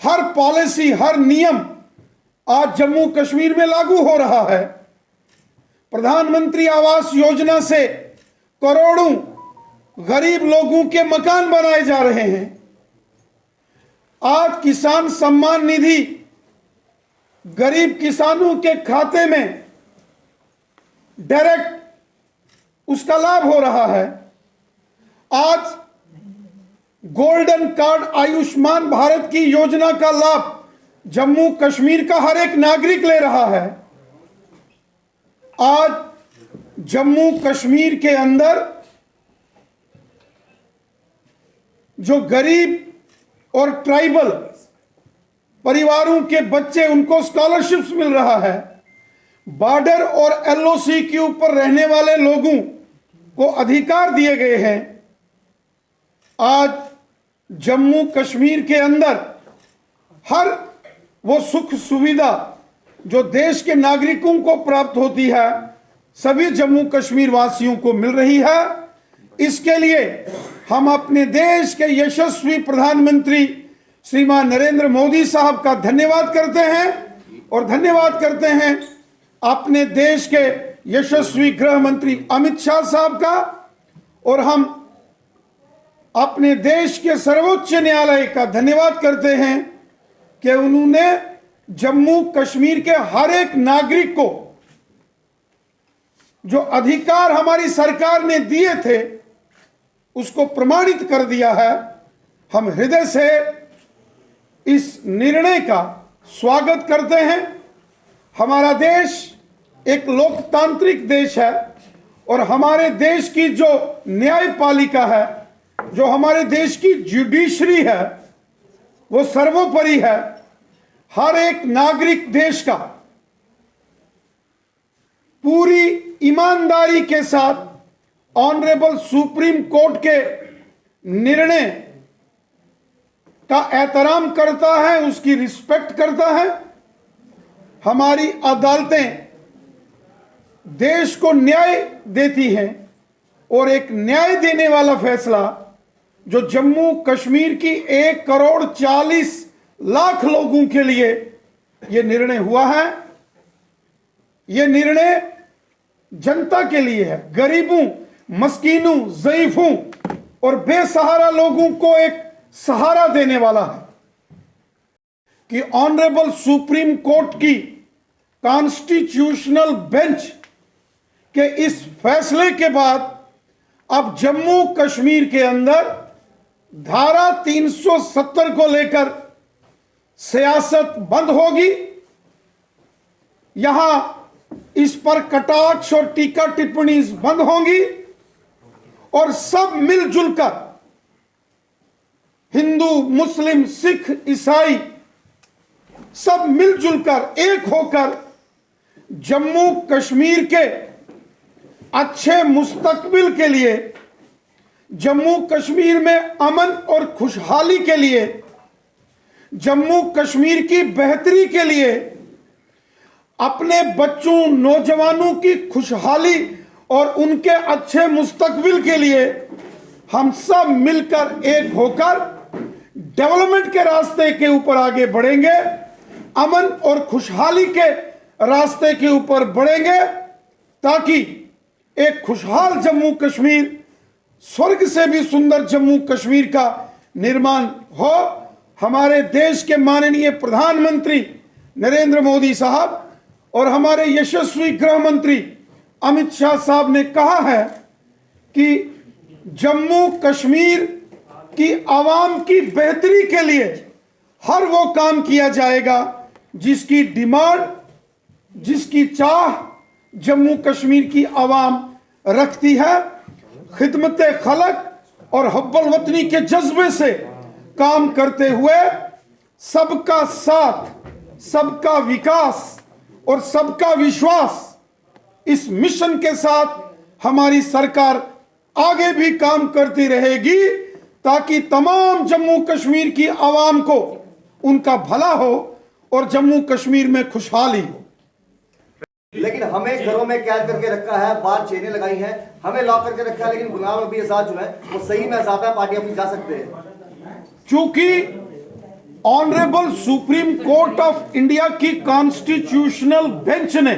हर policy, हर नियम आज जम्मू कश्मीर में लागू हो रहा है। प्रधानमंत्री आवास योजना से करोड़ों गरीब लोगों के मकान बनाए जा रहे हैं। आज किसान सम्मान निधि गरीब किसानों के खाते में डायरेक्ट उसका लाभ हो रहा है। आज गोल्डन कार्ड आयुष्मान भारत की योजना का लाभ जम्मू कश्मीर का हर एक नागरिक ले रहा है। आज जम्मू कश्मीर के अंदर जो गरीब और ट्राइबल परिवारों के बच्चे, उनको स्कॉलरशिप्स मिल रहा है। बॉर्डर और एलओसी के ऊपर रहने वाले लोगों को अधिकार दिए गए हैं। आज जम्मू कश्मीर के अंदर हर वो सुख सुविधा जो देश के नागरिकों को प्राप्त होती है, सभी जम्मू कश्मीर वासियों को मिल रही है। इसके लिए हम अपने देश के यशस्वी प्रधानमंत्री श्रीमान नरेंद्र मोदी साहब का धन्यवाद करते हैं और धन्यवाद करते हैं अपने देश के यशस्वी गृह मंत्री अमित शाह साहब का, और हम अपने देश के सर्वोच्च न्यायालय का धन्यवाद करते हैं कि उन्होंने जम्मू कश्मीर के हर एक नागरिक को जो अधिकार हमारी सरकार ने दिए थे उसको प्रमाणित कर दिया है। हम हृदय से इस निर्णय का स्वागत करते हैं। हमारा देश एक लोकतांत्रिक देश है और हमारे देश की जो न्यायपालिका है, जो हमारे देश की जुडिशरी है, वो सर्वोपरि है। हर एक नागरिक देश का पूरी ईमानदारी के साथ ऑनरेबल सुप्रीम कोर्ट के निर्णय का एहतराम करता है, उसकी रिस्पेक्ट करता है। हमारी अदालतें देश को न्याय देती हैं और एक न्याय देने वाला फैसला जो जम्मू कश्मीर की 1,40,00,000 लोगों के लिए यह निर्णय हुआ है, यह निर्णय जनता के लिए है। गरीबों, मस्कीनों, ज़ईफों और बेसहारा लोगों को एक सहारा देने वाला है कि ऑनरेबल सुप्रीम कोर्ट की कॉन्स्टिट्यूशनल बेंच के इस फैसले के बाद अब जम्मू कश्मीर के अंदर धारा 370 को लेकर सियासत बंद होगी। यहां इस पर कटाक्ष और टीका टिप्पणी बंद होंगी और सब मिलजुल कर, हिंदू, मुस्लिम, सिख, ईसाई, सब मिलजुल कर, एक होकर जम्मू कश्मीर के अच्छे मुस्तकबिल के लिए, जम्मू कश्मीर में अमन और खुशहाली के लिए, जम्मू कश्मीर की बेहतरी के लिए, अपने बच्चों, नौजवानों की खुशहाली और उनके अच्छे मुस्तकबिल के लिए हम सब मिलकर एक होकर डेवलपमेंट के रास्ते के ऊपर आगे बढ़ेंगे, अमन और खुशहाली के रास्ते के ऊपर बढ़ेंगे, ताकि एक खुशहाल जम्मू कश्मीर, स्वर्ग से भी सुंदर जम्मू कश्मीर का निर्माण हो। हमारे देश के माननीय प्रधानमंत्री नरेंद्र मोदी साहब और हमारे यशस्वी गृह मंत्री अमित शाह साहब ने कहा है कि जम्मू कश्मीर की आवाम की बेहतरी के लिए हर वो काम किया जाएगा जिसकी डिमांड, जिसकी चाह जम्मू कश्मीर की आवाम रखती है। खिदमत खलक और हब्बल वतनी के जज्बे से काम करते हुए सबका साथ, सबका विकास और सबका विश्वास, इस मिशन के साथ हमारी सरकार आगे भी काम करती रहेगी, ताकि तमाम जम्मू कश्मीर की आवाम को उनका भला हो और जम्मू कश्मीर में खुशहाली हो। लेकिन हमें घरों में कैद करके रखा है, बाहर चेनें लगाई हैं, हमें लॉक करके रखा है, लेकिन गुलाम नबी आजाद जो है वो सही में आजाद है, पार्टी अपनी जा सकते हैं। चूंकि honourable supreme court of India की कॉन्स्टिट्यूशनल बेंच ने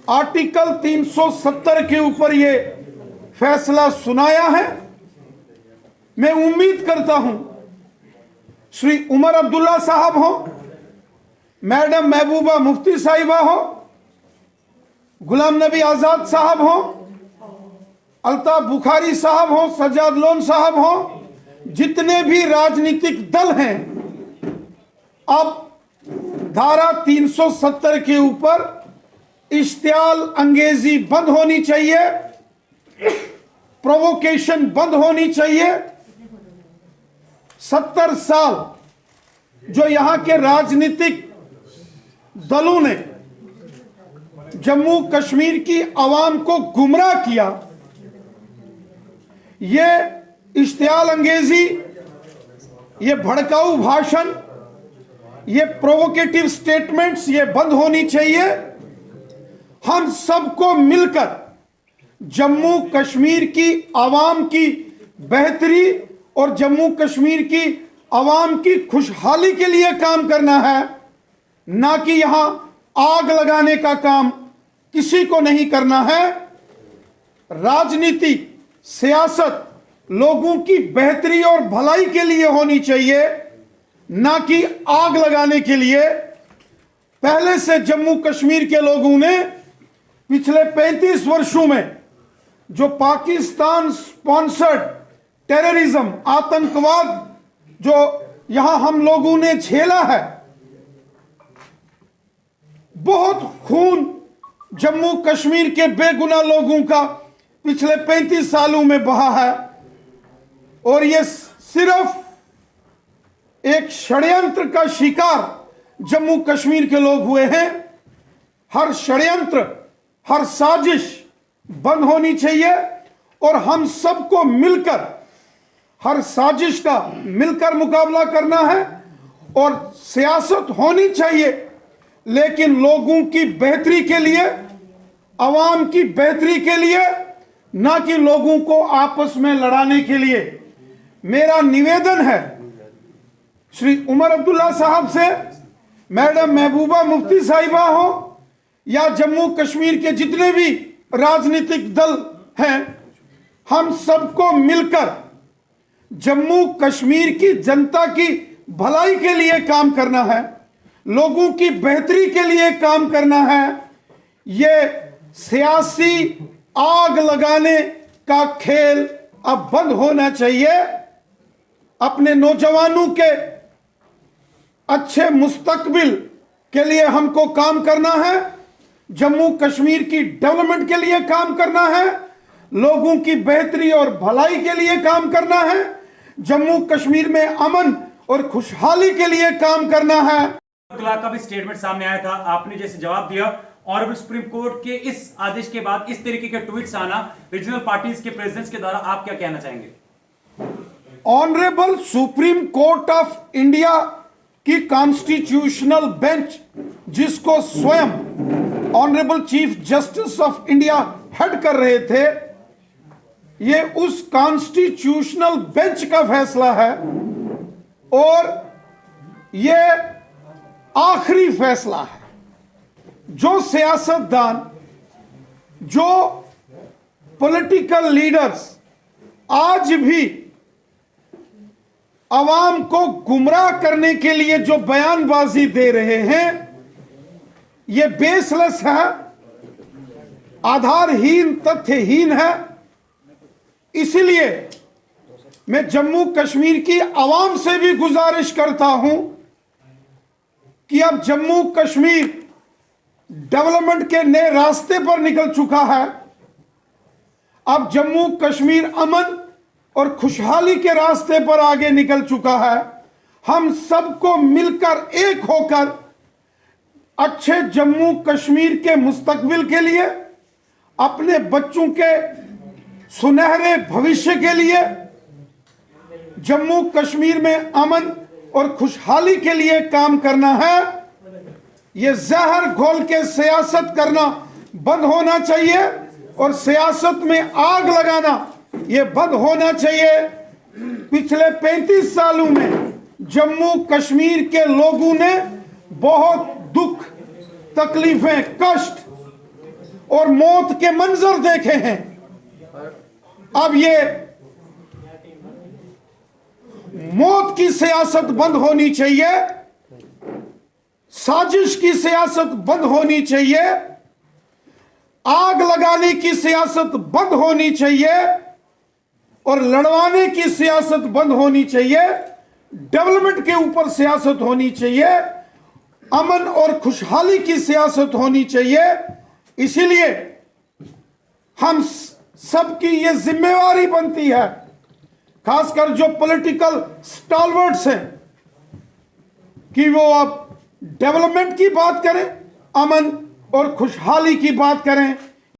आर्टिकल 370 के ऊपर यह फैसला सुनाया है। मैं उम्मीद करता हूं श्री उमर अब्दुल्ला साहब हो, मैडम महबूबा मुफ्ती साहिबा हो, गुलाम नबी आजाद साहब हो, अल्ताफ बुखारी साहब हो, सज्जाद लोन साहब हो, जितने भी राजनीतिक दल हैं, अब धारा 370 के ऊपर इश्तियाल अंगेजी बंद होनी चाहिए, प्रोवोकेशन बंद होनी चाहिए। 70 साल जो यहां के राजनीतिक दलों ने जम्मू कश्मीर की आवाम को गुमराह किया, ये इश्तियाल अंगेजी, ये भड़काऊ भाषण, ये प्रोवोकेटिव स्टेटमेंट्स, ये बंद होनी चाहिए। हम सबको मिलकर जम्मू कश्मीर की आवाम की बेहतरी और जम्मू कश्मीर की आवाम की खुशहाली के लिए काम करना है, ना कि यहां आग लगाने का काम किसी को नहीं करना है। राजनीति, सियासत लोगों की बेहतरी और भलाई के लिए होनी चाहिए, ना कि आग लगाने के लिए। पहले से जम्मू कश्मीर के लोगों ने पिछले 35 वर्षों में जो पाकिस्तान स्पॉन्सर्ड टेररिज्म, आतंकवाद जो यहां हम लोगों ने झेला है, बहुत खून जम्मू कश्मीर के बेगुनाह लोगों का पिछले 35 सालों में बहा है, और यह सिर्फ एक षड्यंत्र का शिकार जम्मू कश्मीर के लोग हुए हैं। हर षड्यंत्र, हर साजिश बंद होनी चाहिए और हम सबको मिलकर हर साजिश का मिलकर मुकाबला करना है। और सियासत होनी चाहिए, लेकिन लोगों की बेहतरी के लिए, आवाम की बेहतरी के लिए, ना कि लोगों को आपस में लड़ाने के लिए। मेरा निवेदन है श्री उमर अब्दुल्ला साहब से, मैडम महबूबा मुफ्ती साहिबा हो या जम्मू कश्मीर के जितने भी राजनीतिक दल हैं, हम सबको मिलकर जम्मू कश्मीर की जनता की भलाई के लिए काम करना है, लोगों की बेहतरी के लिए काम करना है। ये सियासी आग लगाने का खेल अब बंद होना चाहिए। अपने नौजवानों के अच्छे मुस्तकबिल के लिए हमको काम करना है, जम्मू कश्मीर की डेवलपमेंट के लिए काम करना है, लोगों की बेहतरी और भलाई के लिए काम करना है, जम्मू कश्मीर में अमन और खुशहाली के लिए काम करना है। का भी स्टेटमेंट सामने आया था, आपने जैसे जवाब दिया, ऑनरेबल सुप्रीम कोर्ट के इस आदेश के बाद इस तरीके के ट्वीट्स आना रीजनल पार्टीज के प्रेसिडेंट्स के द्वारा, आप क्या कहना चाहेंगे? Honourable supreme court of India की कॉन्स्टिट्यूशनल बेंच, जिसको स्वयं honourable chief justice of India head कर रहे थे, ये उस कॉन्स्टिट्यूशनल बेंच का फैसला है और ये आखिरी फैसला है। जो सियासतदान, जो पॉलिटिकल लीडर्स आज भी आवाम को गुमराह करने के लिए जो बयानबाजी दे रहे हैं, यह बेसलेस है, आधारहीन, तथ्यहीन है। इसलिए मैं जम्मू कश्मीर की आवाम से भी गुजारिश करता हूं कि अब जम्मू कश्मीर डेवलपमेंट के नए रास्ते पर निकल चुका है। अब जम्मू कश्मीर अमन और खुशहाली के रास्ते पर आगे निकल चुका है। हम सबको मिलकर एक होकर अच्छे जम्मू कश्मीर के मुस्तकबिल के लिए, अपने बच्चों के सुनहरे भविष्य के लिए, जम्मू कश्मीर में अमन और खुशहाली के लिए काम करना है। यह जहर घोल के सियासत करना बंद होना चाहिए और सियासत में आग लगाना यह बंद होना चाहिए। पिछले 35 सालों में जम्मू कश्मीर के लोगों ने बहुत दुख, तकलीफें, कष्ट और मौत के मंजर देखे हैं। अब ये मौत की सियासत बंद होनी चाहिए, साजिश की सियासत बंद होनी चाहिए, आग लगाने की सियासत बंद होनी चाहिए और लड़वाने की सियासत बंद होनी चाहिए। डेवलपमेंट के ऊपर सियासत होनी चाहिए, अमन और खुशहाली की सियासत होनी चाहिए। इसीलिए हम सबकी ये जिम्मेवारी बनती है, खासकर जो पॉलिटिकल स्टॉलवर्ड्स हैं, कि वो अब डेवलपमेंट की बात करें, अमन और खुशहाली की बात करें।